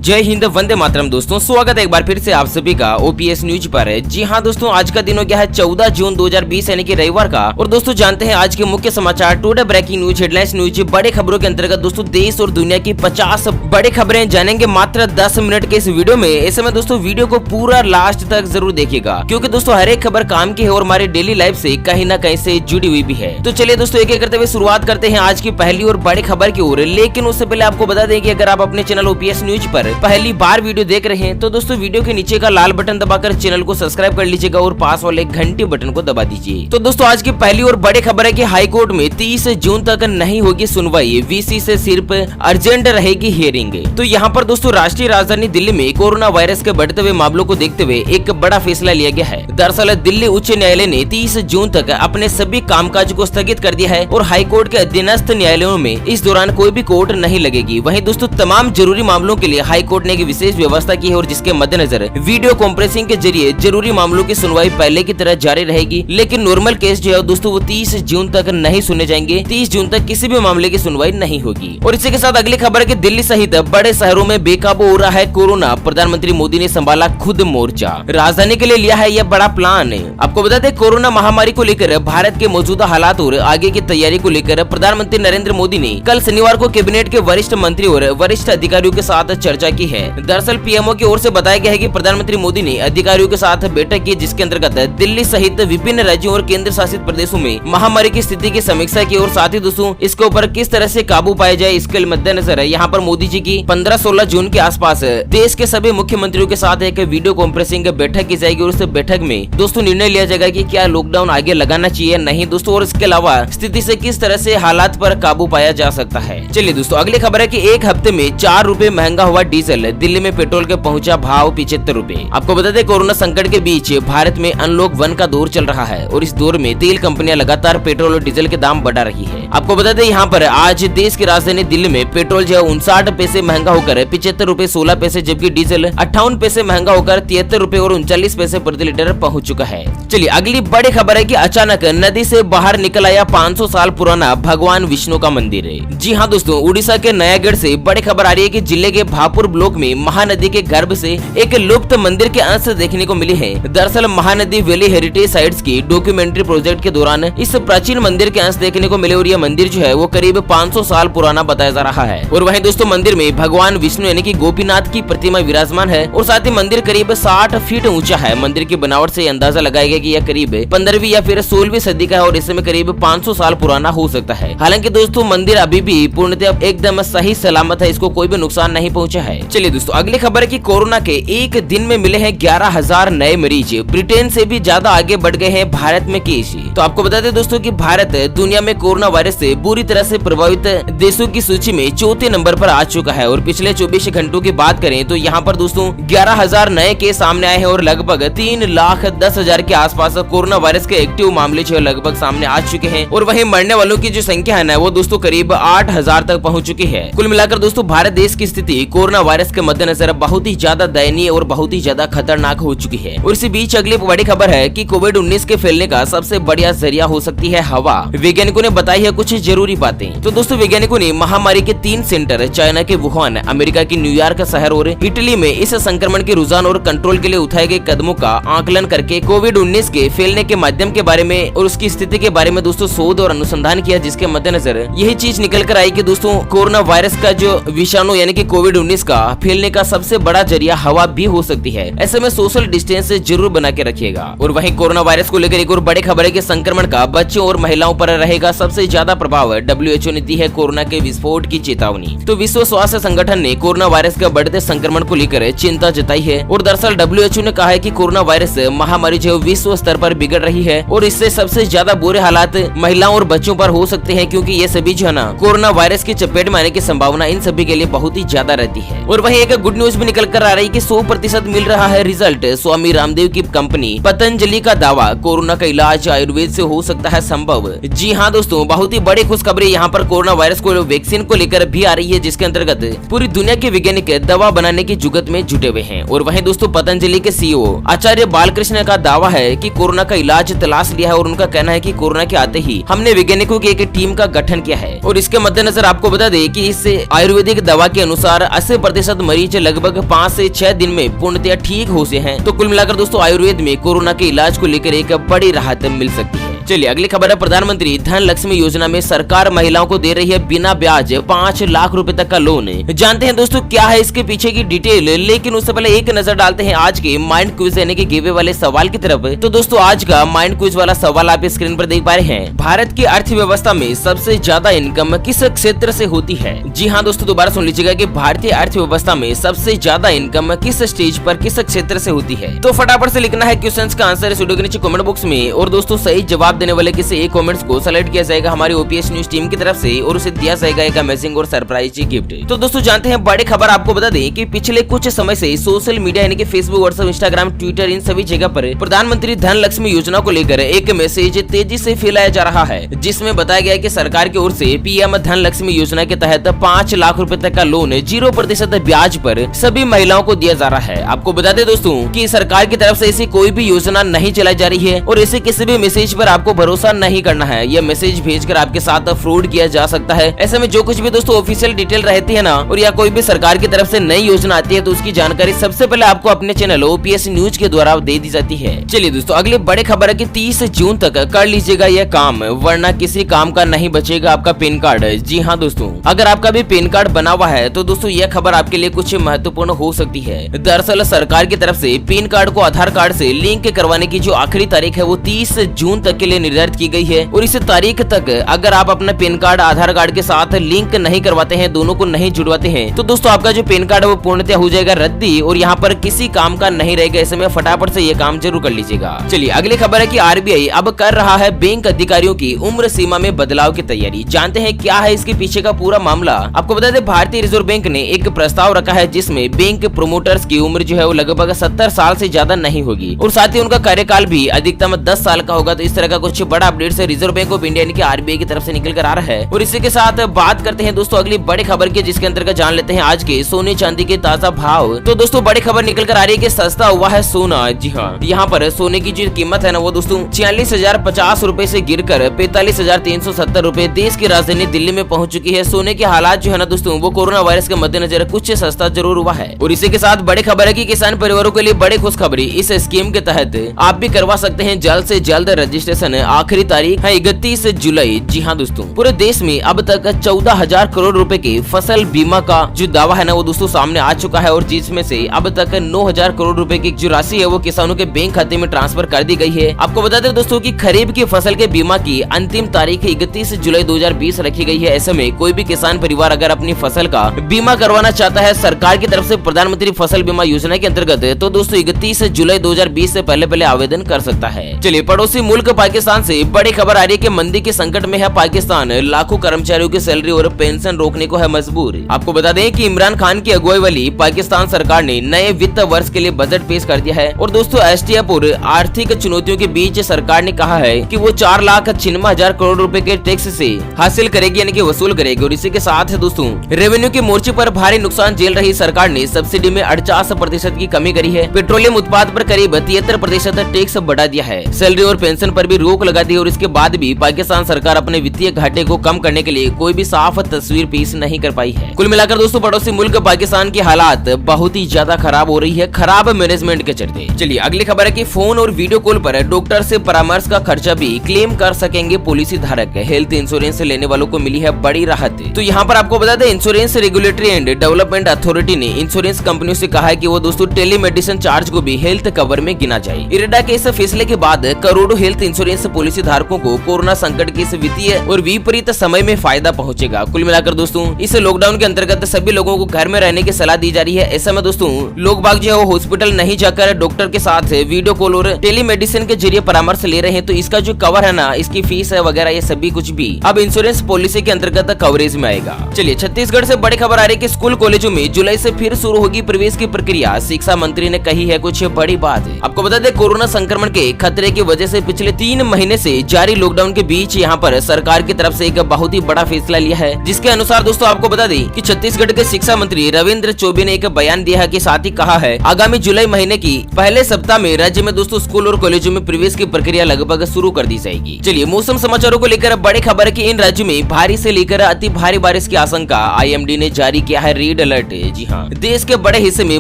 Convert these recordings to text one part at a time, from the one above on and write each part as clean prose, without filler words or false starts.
जय हिंद, वंदे मातरम। दोस्तों स्वागत है एक बार फिर से आप सभी का ओपीएस न्यूज पर। जी हां दोस्तों, आज का दिन हो गया है 14 जून 2020 यानी कि रविवार का। और दोस्तों जानते हैं आज के मुख्य समाचार, today breaking news, headlines news, बड़े खबरों के अंतर्गत दोस्तों देश और दुनिया की 50 बड़े खबरें जानेंगे मात्र 10 मिनट के इस वीडियो में। ऐसे में दोस्तों वीडियो को पूरा लास्ट तक जरूर देखिएगा, क्योंकि दोस्तों हर एक खबर काम की है और हमारे डेली लाइफ से कहीं ना कहीं से जुड़ी हुई भी है। तो चलिए दोस्तों एक एक करते हुए शुरुआत करते हैं आज की पहली और बड़ी खबर की ओर। लेकिन उससे पहले आपको बता दें कि अगर आप अपने चैनल ओपीएस न्यूज पर पहली बार वीडियो देख रहे हैं तो दोस्तों वीडियो के नीचे का लाल बटन दबाकर चैनल को सब्सक्राइब कर लीजिएगा और पास वाले घंटी बटन को दबा दीजिए। तो दोस्तों आज की पहली और बड़ी खबर है कि हाई कोर्ट में 30 जून तक नहीं होगी सुनवाई, वीसी से सिर्फ अर्जेंट रहेगी हियरिंग। तो यहाँ पर दोस्तों राष्ट्रीय राजधानी दिल्ली में कोरोना वायरस के बढ़ते हुए मामलों को देखते हुए एक बड़ा फैसला लिया गया है। दरअसल दिल्ली उच्च न्यायालय ने 30 जून तक अपने सभी कामकाज को स्थगित कर दिया है और हाई कोर्ट के अधीनस्थ न्यायालयों में इस दौरान कोई भी कोर्ट नहीं लगेगी। वहीं दोस्तों तमाम जरूरी मामलों के लिए हाई कोर्ट ने एक विशेष व्यवस्था की है और जिसके मद्देनजर वीडियो कॉन्फ्रेंसिंग के जरिए जरूरी मामलों की सुनवाई पहले की तरह जारी रहेगी। लेकिन नॉर्मल केस जो है दोस्तों वो 30 जून तक नहीं सुने जाएंगे। 30 जून तक किसी भी मामले की सुनवाई नहीं होगी। और इसी के साथ अगली खबर है कि दिल्ली सहित बड़े शहरों में बेकाबू हो रहा है कोरोना, प्रधानमंत्री मोदी ने संभाला खुद मोर्चा, राजधानी के लिए लिया है यह बड़ा प्लान। आपको बता दें कोरोना महामारी को लेकर भारत के मौजूदा हालात और आगे की तैयारी को लेकर प्रधानमंत्री नरेंद्र मोदी ने कल शनिवार को कैबिनेट के वरिष्ठ मंत्री और वरिष्ठ अधिकारियों के साथ चर्चा की है। दरअसल पीएमओ की ओर से बताया गया है कि प्रधानमंत्री मोदी ने अधिकारियों के साथ बैठक की, जिसके अंतर्गत दिल्ली सहित विभिन्न राज्यों और केंद्र शासित प्रदेशों में महामारी की स्थिति की समीक्षा की और साथ ही दोस्तों इसके ऊपर किस तरह से काबू पाया जाए इसके मद्देनजर यहाँ पर मोदी जी की 15-16 जून के आसपास देश के सभी मुख्यमंत्रियों के साथ एक वीडियो कॉन्फ्रेंसिंग बैठक की जाएगी और उस बैठक में दोस्तों निर्णय लिया जाएगा कि क्या लॉकडाउन आगे लगाना चाहिए नहीं दोस्तों, और इसके अलावा स्थिति से किस तरह से हालात पर काबू पाया जा सकता है। चलिए दोस्तों अगली खबर है कि एक हफ्ते में 4 रुपए महंगा हुआ डीजल, दिल्ली में पेट्रोल के पहुंचा भाव 75 रुपए। आपको बता दें कोरोना संकट के बीच भारत में अनलॉक 1 का दौर चल रहा है और इस दौर में तेल कंपनियां लगातार पेट्रोल और डीजल के दाम बढ़ा रही है। आपको बता दें यहाँ पर आज देश की राजधानी दिल्ली में पेट्रोल जो है 59 पैसे महंगा होकर 75 रुपए 16 पैसे, जबकि डीजल 58 पैसे महंगा होकर 73 रुपए और 39 पैसे प्रति लीटर पहुंच चुका है। चलिए अगली बड़ी खबर है कि अचानक नदी से बाहर निकल आया 500 साल पुराना भगवान विष्णु का मंदिर है। जी हाँ दोस्तों, उड़ीसा के नयागढ़ से बड़ी खबर आ रही है कि जिले के भापुर ब्लॉक में महानदी के गर्भ से एक लुप्त मंदिर के अंश देखने को मिले हैं। दरअसल महानदी वैली हेरिटेज साइट्स की डॉक्यूमेंट्री प्रोजेक्ट के दौरान इस प्राचीन मंदिर के अंश देखने को मिले और यह मंदिर जो है वो करीब 500 साल पुराना बताया जा रहा है। और वहीं दोस्तों मंदिर में भगवान विष्णु यानी कि गोपीनाथ की प्रतिमा विराजमान है और साथ ही मंदिर करीब 60 फीट ऊंचा है। मंदिर की बनावट से अंदाजा लगाया गया कि यह करीब 15वीं या फिर 16वीं सदी का है और इसमें करीब 500 साल पुराना हो सकता है। हालांकि दोस्तों मंदिर अभी भी पूर्णतः एकदम सही सलामत है, इसको कोई भी नुकसान नहीं पहुंचा है। चलिए दोस्तों अगली खबर है कि कोरोना के एक दिन में मिले हैं 11,000 नए मरीज, ब्रिटेन से भी ज्यादा आगे बढ़ गए हैं भारत में केस। तो आपको बता दें दोस्तों कि भारत दुनिया में कोरोना वायरस से बुरी तरह से प्रभावित देशों की सूची में 4थे नंबर पर आ चुका है। और पिछले 24 घंटों की बात करें तो यहाँ पर दोस्तों 11,000 नए केस सामने आए हैं और लगभग 3,10,000 के आसपास कोरोना वायरस के एक्टिव मामले जो लगभग सामने आ चुके हैं। और वहीं मरने वालों की जो संख्या है ना वो दोस्तों करीब 8,000 तक पहुंच चुकी है। कुल मिलाकर दोस्तों भारत देश की स्थिति कोरोना वायरस के मद्देनजर बहुत ही ज्यादा दयनीय और बहुत ही ज्यादा खतरनाक हो चुकी है। और इसी बीच अगली बड़ी खबर है कि कोविड-19 के फैलने का सबसे बढ़िया जरिया हो सकती है हवा। वैज्ञानिकों ने बताई है कुछ जरूरी बातें। तो दोस्तों वैज्ञानिकों ने महामारी के 3 सेंटर चाइना के वुहान, अमेरिका की न्यूयॉर्क शहर और इटली में इस संक्रमण के रुझान और कंट्रोल के लिए उठाए गए कदमों का आकलन करके कोविड-19 के फैलने के माध्यम के बारे में और उसकी स्थिति के बारे में दोस्तों शोध और अनुसंधान किया, जिसके मद्देनजर यही चीज निकल कर आई कि दोस्तों कोरोना वायरस का जो विषाणु यानी कि कोविड-19 का फैलने का सबसे बड़ा जरिया हवा भी हो सकती है। ऐसे में सोशल डिस्टेंस जरूर बना के रखिएगा। और वहीं कोरोना वायरस को लेकर एक और बड़ी खबर है कि संक्रमण का बच्चों और महिलाओं पर रहेगा सबसे ज्यादा प्रभाव। WHO ने दी है कोरोना के विस्फोट की चेतावनी। तो विश्व स्वास्थ्य संगठन ने कोरोना वायरस के बढ़ते संक्रमण को लेकर चिंता जताई है और दरअसल WHO ने कहा है कि कोरोना वायरस महामारी जो विश्व स्तर पर बिगड़ रही है और इससे सबसे ज्यादा बुरे हालात महिलाओं और बच्चों पर हो सकते हैं, क्योंकि ये सभी जो है ना कोरोना वायरस की चपेट में आने की संभावना इन सभी के लिए बहुत ही ज्यादा रहती है। और वहीं एक गुड न्यूज भी निकल कर आ रही है कि 100% मिल रहा है रिजल्ट। स्वामी रामदेव की कंपनी पतंजलि का दावा, कोरोना का इलाज आयुर्वेद से हो सकता है संभव। जी हाँ दोस्तों, बहुत ही बड़ी खुशखबरी यहाँ पर कोरोना वायरस को वैक्सीन को लेकर भी आ रही है, जिसके अंतर्गत पूरी दुनिया के वैज्ञानिक दवा बनाने की जुगत में जुटे हुए हैं। और वहीं दोस्तों पतंजलि के सीईओ आचार्य बालकृष्ण का दावा है कि कोरोना का इलाज तलाश लिया है और उनका कहना है कि कोरोना के आते ही हमने वैज्ञानिकों की एक टीम का गठन किया है। और इसके मद्देनजर आपको बता दें कि इस आयुर्वेदिक दवा के अनुसार 80% 0% मरीज लगभग 5 से 6 दिन में पूर्णतया ठीक हो से हैं। तो कुल मिलाकर दोस्तों आयुर्वेद में कोरोना के इलाज को लेकर एक बड़ी राहत मिल सकती है। चलिए अगली खबर है, प्रधानमंत्री धन लक्ष्मी योजना में सरकार महिलाओं को दे रही है बिना ब्याज 5 लाख रुपए तक का लोन। जानते हैं दोस्तों क्या है इसके पीछे की डिटेल, लेकिन उससे पहले एक नजर डालते हैं आज के माइंड क्विज यानी कि गिवे वाले सवाल की तरफ। तो दोस्तों आज का माइंड क्विज वाला सवाल आप स्क्रीन पर देख पा रहे हैं। भारत की अर्थव्यवस्था में सबसे ज्यादा इनकम किस क्षेत्र से होती है? जी हाँ दोस्तों, दोबारा सुन लीजिएगा कि भारतीय अर्थव्यवस्था में सबसे ज्यादा इनकम किस स्टेज पर किस क्षेत्र से होती है। तो फटाफट से लिखना है क्वेश्चन का आंसर इस वीडियो के नीचे कमेंट बॉक्स में, और दोस्तों सही जवाब देने वाले किसी एक कमेंट्स को सेलेक्ट किया जाएगा हमारी ओपीएस न्यूज टीम की तरफ से, और उसे दिया जाएगा एक अमेजिंग और सरप्राइज गिफ्ट। तो दोस्तों जानते हैं बड़ी खबर, आपको बता दें कि पिछले कुछ समय से सोशल मीडिया यानी कि फेसबुक, व्हाट्सएप, इंस्टाग्राम, ट्विटर इन सभी जगह पर प्रधानमंत्री धन लक्ष्मी योजना को लेकर एक मैसेज तेजी से फैलाया जा रहा है, जिसमें बताया गया है कि सरकार की ओर से पीएम धन लक्ष्मी योजना के तहत 5 लाख रुपए तक का लोन 0% ब्याज पर सभी महिलाओं को दिया जा रहा है। आपको बता दें दोस्तों कि सरकार की तरफ से ऐसी कोई भी योजना नहीं चलाई जा रही है, और ऐसे किसी भी मैसेज पर आपको भरोसा नहीं करना है। यह मैसेज भेजकर आपके साथ फ्रॉड किया जा सकता है। ऐसे में जो कुछ भी दोस्तों ऑफिशियल डिटेल रहती है ना, और या कोई भी सरकार की तरफ से नई योजना आती है, तो उसकी जानकारी सबसे पहले आपको अपने चैनल ओपीएस न्यूज के द्वारा दे दी जाती है। चलिए दोस्तों अगली बड़ी खबर है कि 30 जून तक कर लीजिएगा यह काम, वरना किसी काम का नहीं बचेगा आपका पैन कार्ड। जी हाँ दोस्तों, अगर आपका भी पैन कार्ड बना हुआ है तो दोस्तों यह खबर आपके लिए कुछ महत्वपूर्ण हो सकती है। दरअसल सरकार की तरफ से पैन कार्ड को आधार कार्ड से लिंक करवाने की जो आखिरी तारीख है वो 30 जून तक के लिए निर्धारित की गई है, और इस तारीख तक अगर आप अपना पैन कार्ड आधार कार्ड के साथ लिंक नहीं करवाते हैं, दोनों को नहीं जुड़वाते हैं, तो दोस्तों आपका जो पैन कार्ड है वो पूर्णतः हो जाएगा रद्दी, और यहाँ पर किसी काम का नहीं रहेगा। ऐसे में फटाफट से ये काम जरूर कर लीजिएगा। चलिए अगली खबर है कि आरबीआई अब कर रहा है बैंक अधिकारियों की उम्र सीमा में बदलाव की तैयारी। जानते हैं क्या है इसके पीछे का पूरा मामला। आपको बता दें भारतीय रिजर्व बैंक ने एक प्रस्ताव रखा है जिसमें बैंक प्रोमोटर्स की उम्र जो है वो लगभग 70 साल से ज्यादा नहीं होगी, और साथ ही उनका कार्यकाल भी अधिकतम 10 साल का होगा। तो इस तरह का कुछ बड़ा अपडेट से रिजर्व बैंक ऑफ इंडिया यानी कि आरबीआई की तरफ से निकल कर आ रहा है। और इसी के साथ बात करते हैं दोस्तों अगली बड़ी खबर की, जिसके अंतर्गत जान लेते हैं आज के सोने चांदी के ताजा भाव। तो दोस्तों बड़ी खबर निकल कर आ रही है कि सस्ता हुआ है सोना। जी हाँ, यहाँ पर सोने की जो कीमत है ना वो दोस्तों 46,050 रूपए से गिरकर 45,370 रूपए देश की राजधानी दिल्ली में पहुंच चुकी है। सोने के हालात जो है ना दोस्तों वो कोरोना वायरस के मद्देनजर कुछ सस्ता जरूर हुआ है। और इसी के साथ बड़ी खबर है कि किसान परिवारों के लिए बड़ी खुशखबरी, इस स्कीम के तहत आप भी करवा सकते हैं जल्द से जल्द रजिस्ट्रेशन। आखिरी तारीख है 31 जुलाई। जी हाँ दोस्तों, पूरे देश में अब तक 14,000 करोड़ रुपए के फसल बीमा का जो दावा है ना वो दोस्तों सामने आ चुका है, और जिसमें से अब तक 9,000 करोड़ रुपए की जो राशि है वो किसानों के बैंक खाते में ट्रांसफर कर दी गई है। आपको बता दें दोस्तों कि खरीफ की फसल के बीमा की अंतिम तारीख 31 जुलाई 2020 रखी गई है। ऐसे में कोई भी किसान परिवार अगर अपनी फसल का बीमा करवाना चाहता है सरकार की तरफ से प्रधानमंत्री फसल बीमा योजना के अंतर्गत, तो दोस्तों 31 जुलाई 2020 से पहले आवेदन कर सकता है। चलिए पड़ोसी मुल्क पाकिस्तान से बड़ी खबर आ रही है कि मंदी के संकट में है पाकिस्तान, लाखों कर्मचारियों की सैलरी और पेंशन रोकने को है मजबूर। आपको बता दें कि इमरान खान की अगुवाई वाली पाकिस्तान सरकार ने नए वित्त वर्ष के लिए बजट पेश कर दिया है, और दोस्तों एसटीएफ और आर्थिक चुनौतियों के बीच सरकार ने कहा है कि वो 4,96,000 करोड़ रुपए के टैक्स से हासिल करेगी यानी कि वसूल करेगी। और इसी के साथ दोस्तों रेवेन्यू के मोर्चे पर भारी नुकसान झेल रही सरकार ने सब्सिडी में 48% की कमी करी है। पेट्रोलियम उत्पाद पर करीब 73% टैक्स बढ़ा दिया है। सैलरी और पेंशन पर भी रोक लगा दी, और इसके बाद भी पाकिस्तान सरकार अपने वित्तीय घाटे को कम करने के लिए कोई भी साफ तस्वीर पेश नहीं कर पाई है। कुल मिलाकर दोस्तों पड़ोसी मुल्क पाकिस्तान की हालात बहुत ही ज्यादा खराब हो रही है, खराब मैनेजमेंट के चलते। चलिए अगली खबर है कि फोन और वीडियो कॉल पर डॉक्टर से परामर्श का खर्चा भी क्लेम कर सकेंगे पॉलिसी धारक। हेल्थ इंश्योरेंस लेने वालों को मिली है बड़ी राहत। तो यहाँ पर आपको बता दें insurance regulatory and development authority ने इंश्योरेंस कंपनियों से कहा है कि वो दोस्तों टेलीमेडिसिन चार्ज को भी हेल्थ कवर में गिना जाए। इरेडा के इस फैसले के बाद करोड़ों हेल्थ इंश्योरेंस पॉलिसी धारकों को कोरोना संकट के इस वित्तीय और विपरीत समय में फायदा पहुंचेगा। कुल मिलाकर दोस्तों इस लॉकडाउन के अंतर्गत सभी लोगों को घर में रहने की सलाह दी जा रही है। ऐसे में दोस्तों लोग बाग जो है वो हॉस्पिटल नहीं जाकर डॉक्टर के साथ वीडियो कॉल और टेलीमेडिसिन के जरिए परामर्श ले रहे हैं। तो इसका जो कवर है ना, इसकी फीस है वगैरह ये सभी कुछ भी अब इंश्योरेंस पॉलिसी के अंतर्गत कवरेज में आएगा। चलिए छत्तीसगढ़ से बड़ी खबर आ रही है कि स्कूल कॉलेजों में जुलाई से फिर शुरू होगी प्रवेश की प्रक्रिया। शिक्षा मंत्री ने कही है कुछ बड़ी बात। आपको बता दें कोरोना संक्रमण के खतरे की वजह से पिछले 3 महीने से जारी लॉकडाउन के बीच यहाँ पर सरकार की तरफ से एक बहुत ही बड़ा फैसला लिया है, जिसके अनुसार दोस्तों आपको बता दें कि छत्तीसगढ़ के शिक्षा मंत्री रविंद्र चौबे ने एक बयान दिया है कि साथ ही कहा है आगामी जुलाई महीने की पहले सप्ताह में राज्य में दोस्तों स्कूल और कॉलेजों में प्रवेश की प्रक्रिया लगभग शुरू कर दी जाएगी। चलिए मौसम समाचारों को लेकर बड़ी खबर है कि इन राज्यों में भारी से लेकर अति भारी बारिश की आशंका IMD ने जारी किया है रेड अलर्ट। जी हाँ, देश के बड़े हिस्से में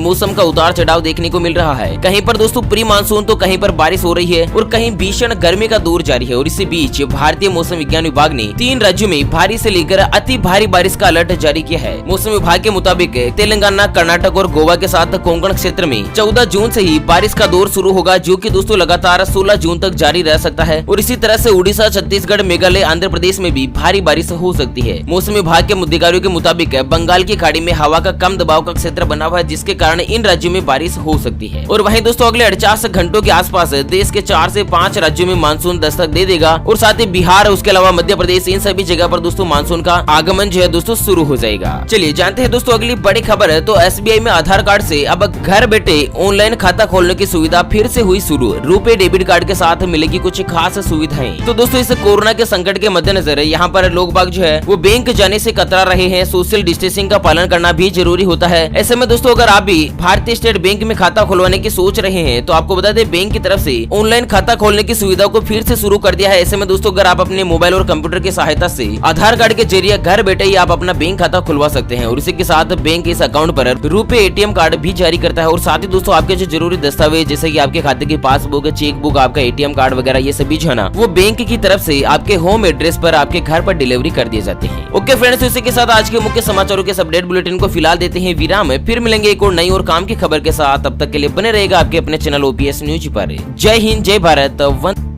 मौसम का उतार चढ़ाव देखने को मिल रहा है। कहीं पर दोस्तों प्री मानसून तो कहीं पर बारिश हो रही है और कहीं भीषण गर्मी का दौर जारी है। और इसी बीच भारतीय मौसम विज्ञान विभाग ने 3 राज्यों में भारी से लेकर अति भारी बारिश का अलर्ट जारी किया है। मौसम विभाग के मुताबिक तेलंगाना, कर्नाटक और गोवा के साथ कोंकण क्षेत्र में 14 जून से ही बारिश का दौर शुरू होगा, जो कि दोस्तों लगातार 16 जून तक जारी रह सकता है। और इसी तरह से उड़ीसा, छत्तीसगढ़, मेघालय, आंध्र प्रदेश में भी भारी बारिश हो सकती है। मौसम विभाग के अधिकारियों के मुताबिक बंगाल की खाड़ी में हवा का कम दबाव का क्षेत्र बना हुआ है, जिसके कारण इन राज्यों में बारिश हो सकती है। और वहीं दोस्तों अगले 48 घंटों के आसपास देश के 4 से 5 राज्यों में मानसून दस्तक दे देगा और साथ ही बिहार, उसके अलावा मध्य प्रदेश, इन सभी जगह पर दोस्तों मानसून का आगमन जो है दोस्तों शुरू हो जाएगा। चलिए जानते हैं दोस्तों अगली बड़ी खबर है। तो SBI में आधार कार्ड से अब घर बैठे ऑनलाइन खाता खोलने की सुविधा फिर से हुई शुरू। रुपे डेबिट कार्ड के साथ मिलेगी कुछ खास सुविधाएं। तो दोस्तों इस कोरोना के संकट के मद्देनजर यहाँ पर लोग बाग जो है वो बैंक जाने से कतरा रहे हैं। सोशल डिस्टेंसिंग का पालन करना भी जरूरी होता है। ऐसे में दोस्तों अगर आप भी भारतीय स्टेट बैंक में खाता खुलवाने की सोच रहे हैं तो आपको बता दें बैंक की तरफ से ऑनलाइन खाता खोलने की सुविधा को फिर से शुरू कर दिया है। ऐसे में दोस्तों अगर आप अपने मोबाइल और कंप्यूटर की सहायता से आधार कार्ड के जरिए घर बैठे ही आप अपना बैंक खाता खुलवा सकते हैं। और इसी के साथ बैंक इस अकाउंट पर रुपे ATM कार्ड भी जारी करता है। और साथ ही दोस्तों आपके जो जरूरी दस्तावेज जैसे कि आपके खाते की पासबुक, चेकबुक, आपका ATM कार्ड वगैरह ये सभी जो है ना वो बैंक की तरफ से आपके होम एड्रेस पर आपके घर पर डिलीवरी कर दिए जाते हैं। ओके फ्रेंड्स, इसी के साथ आज के मुख्य समाचारों के अपडेट बुलेटिन को फिलहाल देते हैं विराम। फिर मिलेंगे एक और नई और काम की खबर के साथ। तब तक के लिए बने रहेगा आपके अपने चैनल OPS न्यूज पर। जय हिंद, जय भारत, वंदे